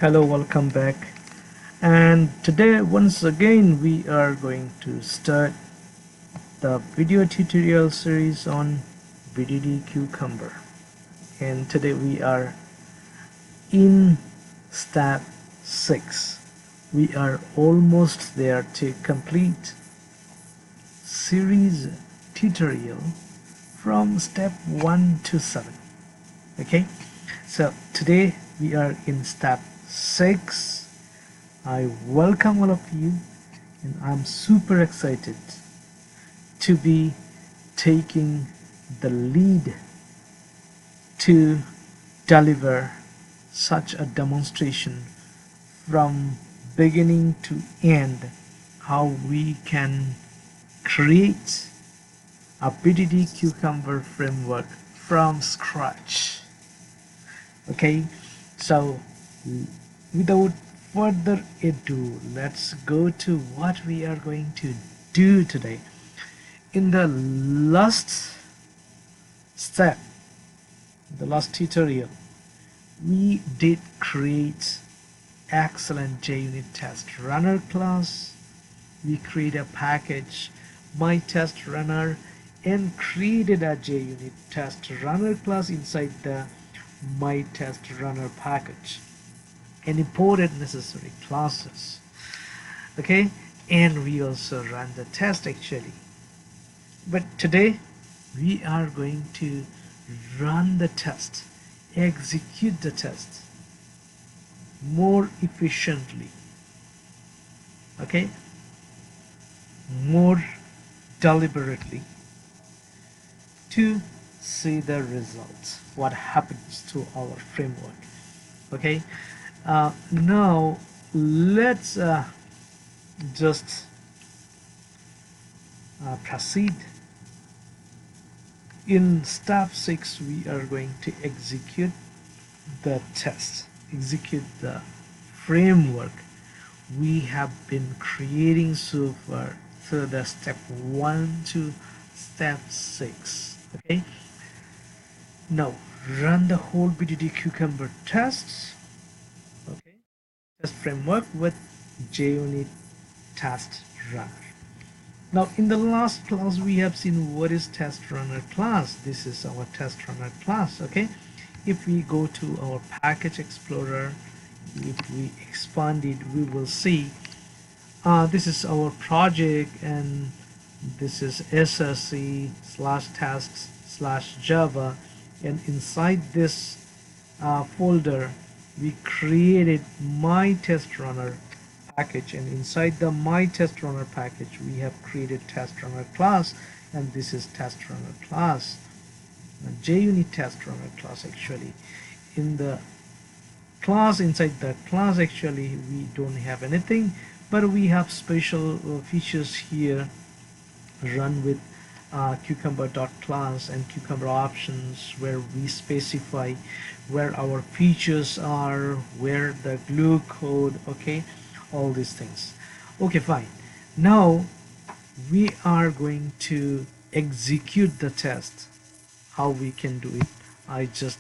Hello, welcome back. And today, once again, we are going to start the video tutorial series on BDD Cucumber. And today we are in step 6. We are almost there to complete series tutorial from step 1 to 7. Okay, so today we are in step 6. I welcome all of you, and I'm super excited to be taking the lead to deliver such a demonstration from beginning to end, how we can create a BDD Cucumber framework from scratch. Okay, so without further ado, let's go to what we are going to do today. In the last step, the last tutorial, we did create excellent JUnit test runner class. We create a package my test runner and created a JUnit test runner class inside the my test runner package and imported necessary classes. Okay, and we also run the test actually. But today we are going to run the test, execute the test more efficiently, okay, more deliberately, to see the results, what happens to our framework. Okay, now let's just proceed. In step 6 we are going to execute the test, execute the framework we have been creating so far through the step 1 to step 6. Okay, now run the whole BDD Cucumber tests. Okay, test framework with JUnit test runner. Now in the last class we have seen what is test runner class. This is our test runner class. Okay, if we go to our package explorer, if we expand it, we will see this is our project, and this is /tests/java, and inside this folder we created my test runner package, and inside the my test runner package we have created test runner class, and this is test runner class, JUnit test runner class. Actually, in the class, inside the class, actually we don't have anything, but we have special features here run with cucumber.class and cucumber options, where we specify where our features are, where the glue code, okay, all these things. Okay, fine. Now we are going to execute the test. How we can do it? I just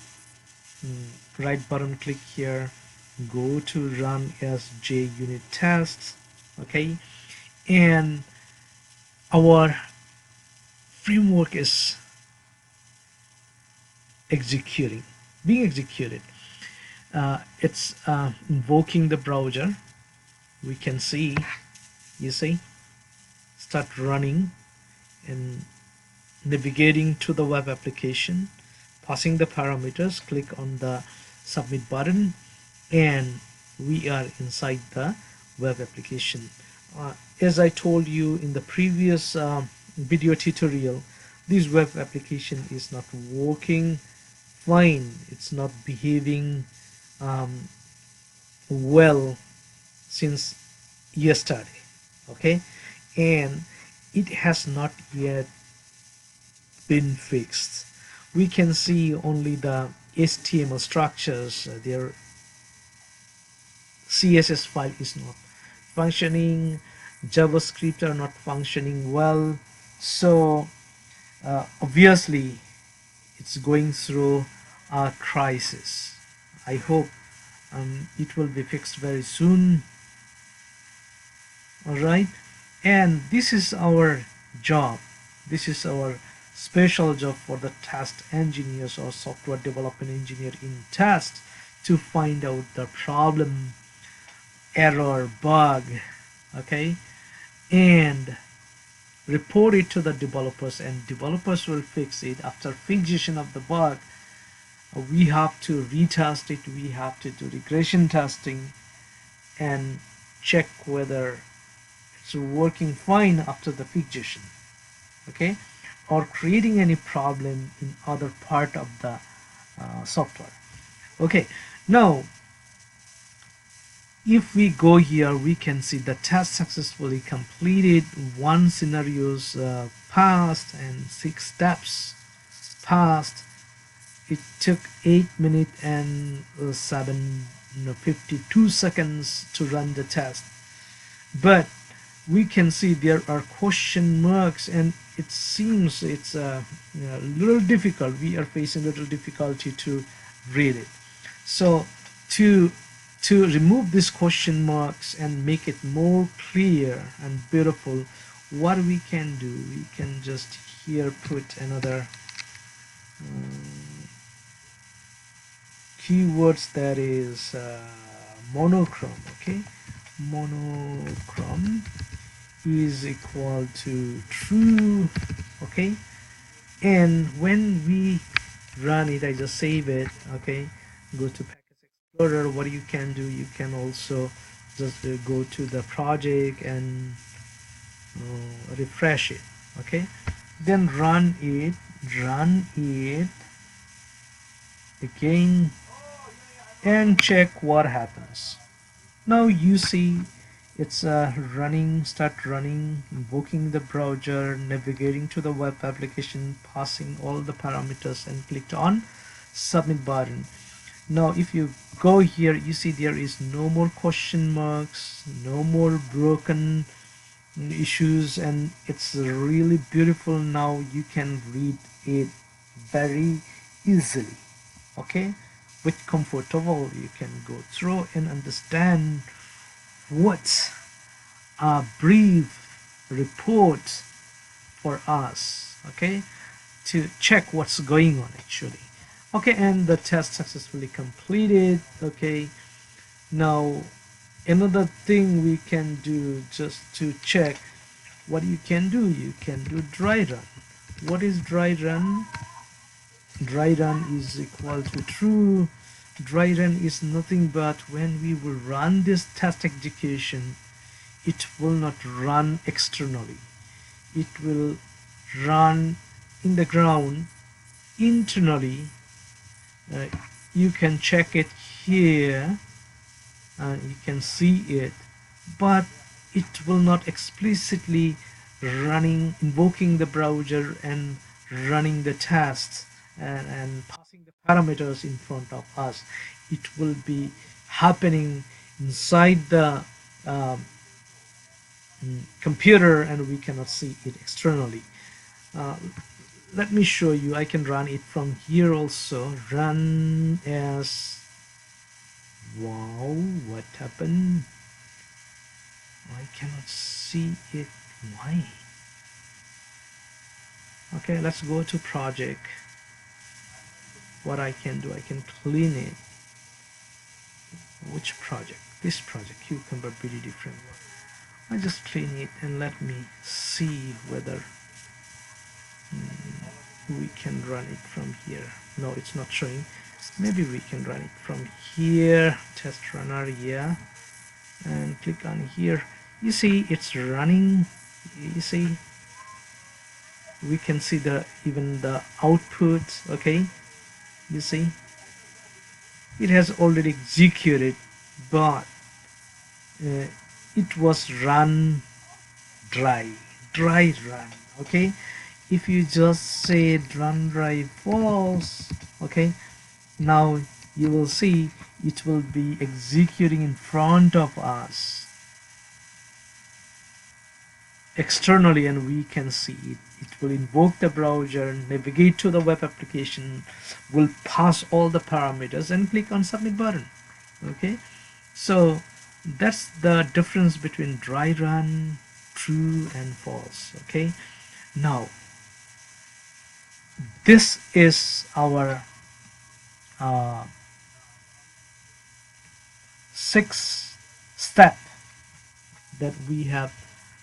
right button click here, go to run as JUnit test. Okay, and our framework is being executed. It's invoking the browser. We can see, you see, start running and navigating to the web application, passing the parameters, click on the submit button, and we are inside the web application. As I told you in the previous video tutorial, this web application is not working fine. It's not behaving well since yesterday. Okay, and it has not yet been fixed. We can see only the HTML structures. Their CSS file is not functioning, JavaScript are not functioning well, so obviously it's going through a crisis. I hope It will be fixed very soon. All right, and this is our job. This is our special job for the test engineers or software development engineer in test, to find out the problem, error, bug, okay, and report it to the developers, and developers will fix it. After fixation of the bug, we have to retest it, we have to do regression testing and check whether it's working fine after the fixation, okay, or creating any problem in other part of the software. Okay, now if we go here, we can see the test successfully completed, 1 scenarios passed and 6 steps passed. It took 8 minutes and 52 seconds to run the test, but we can see there are question marks, and it seems it's a little difficult. We are facing a little difficulty to read it. So to remove these question marks and make it more clear and beautiful, what we can do, we can just here put another keywords, that is monochrome. Okay, monochrome is equal to true. Okay, and when we run it, I just save it. Okay, go to package explorer. What you can do, you can also just go to the project and refresh it. Okay, then run it again and check what happens. Now you see it's start running, invoking the browser, navigating to the web application, passing all the parameters, and clicked on submit button. Now if you go here, you see there is no more question marks, no more broken issues, and it's really beautiful. Now you can read it very easily. Okay, with comfortable, you can go through and understand what a brief report for us, okay, to check what's going on actually. Okay, and the test successfully completed. Okay, now another thing we can do just to check, what you can do dry run. What is dry run? Dry run is equal to true. Dry run is nothing but when we will run this test execution, it will not run externally. It will run in the ground internally. You can check it here and you can see it, but it will not explicitly invoking the browser and running the tests and passing the parameters in front of us. It will be happening inside the computer, and we cannot see it externally. Let me show you. I can run it from here also. Run as, wow, what happened? I cannot see it. Why? Okay, let's go to project. What I can do, I can clean it. Which project? This project, Cucumber BDD Framework. I just clean it and let me see whether we can run it from here. No, it's not showing. Maybe we can run it from here. Test runner, yeah, and click on here. You see it's running. You see we can see even the output. Okay, you see it has already executed, but it was run dry run. Okay, if you just say run dry false, okay, now you will see it will be executing in front of us externally, and we can see it. It will invoke the browser, navigate to the web application, will pass all the parameters, and click on submit button. Okay, so that's the difference between dry run, true and false. Okay, now this is our uh, sixth step that we have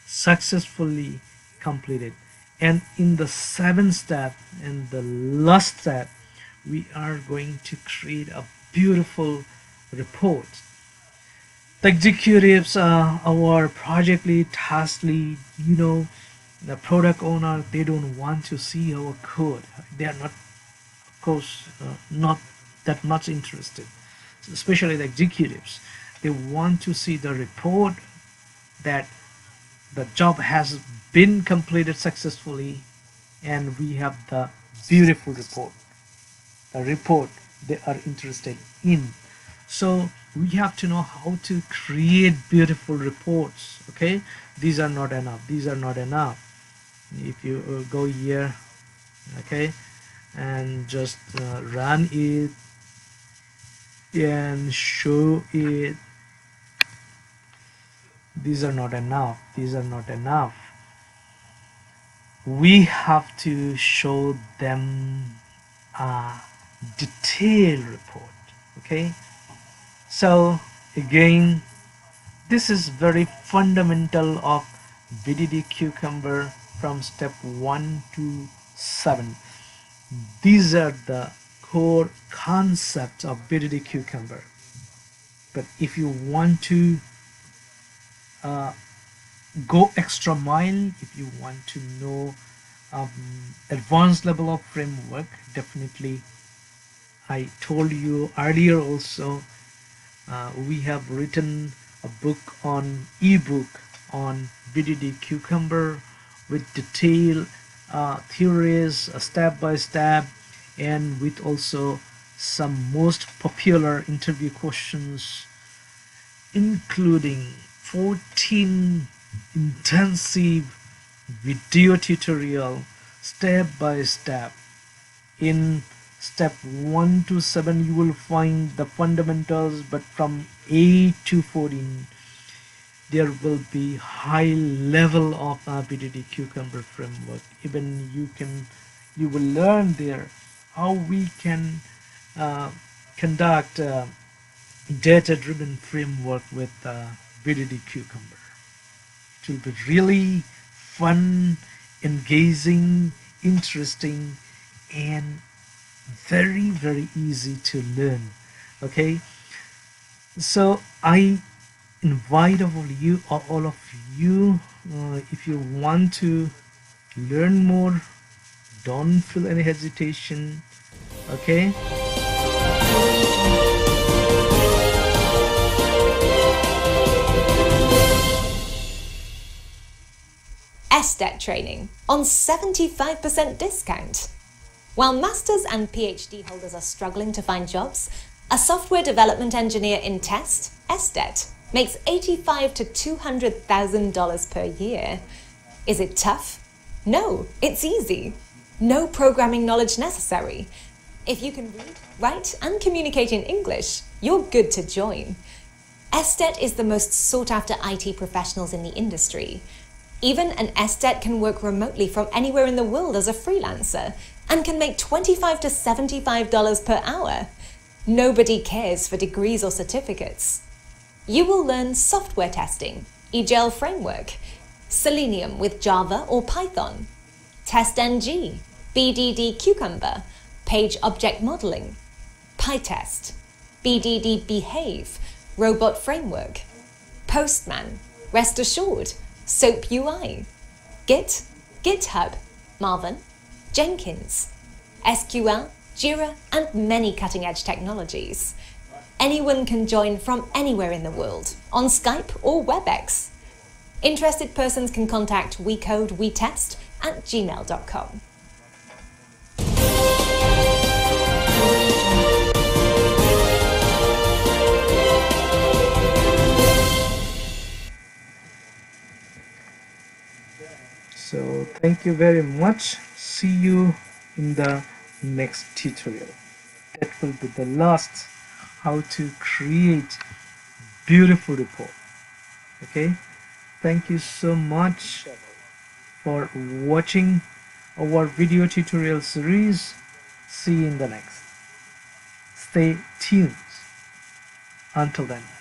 successfully completed, and in the seventh step and the last step we are going to create a beautiful report. The executives, our project lead, task lead, the product owner, they don't want to see our code. They are not, of course, not that much interested, especially the executives. They want to see the report that the job has been completed successfully, and we have the beautiful report, the report they are interested in. So we have to know how to create beautiful reports. Okay, these are not enough, these are not enough. If you go here, okay, and just run it and show it, these are not enough, these are not enough. We have to show them a detailed report. Okay, so again, this is very fundamental of BDD Cucumber from step 1 to 7. These are the core concepts of BDD Cucumber. But if you want to uh, go extra mile, if you want to know um, advanced level of framework, definitely, I told you earlier also, we have written a book on ebook on BDD Cucumber with detailed theories, step by step, and with also some most popular interview questions, including 14 intensive video tutorial step by step. In step 1 to 7 you will find the fundamentals, but from 8 to 14 there will be high level of BDD Cucumber framework. Even you will learn there how we can conduct data-driven framework with BDD Cucumber. It will be really fun, engaging, interesting, and very easy to learn. Okay, so I invite all of you, if you want to learn more, don't feel any hesitation. Okay, SDET Training on 75% discount. While masters and PhD holders are struggling to find jobs, a software development engineer in test, SDET, makes $85,000 to $200,000 per year. Is it tough? No, it's easy. No programming knowledge necessary. If you can read, write, and communicate in English, you're good to join. SDET is the most sought-after IT professionals in the industry. Even an SDET can work remotely from anywhere in the world as a freelancer and can make $25 to $75 per hour. Nobody cares for degrees or certificates. You will learn software testing, EGL framework, Selenium with Java or Python, TestNG, BDD Cucumber, page object modeling, PyTest, BDD Behave, robot framework, Postman, Rest Assured, SOAP UI, Git, GitHub, Maven, Jenkins, SQL, Jira, and many cutting-edge technologies. Anyone can join from anywhere in the world, on Skype or WebEx. Interested persons can contact wecode@gmail.com. so thank you very much. See you in the next tutorial. That will be the last how to create beautiful report. Okay, thank you so much for watching our video tutorial series. See you in the next. Stay tuned. Until then.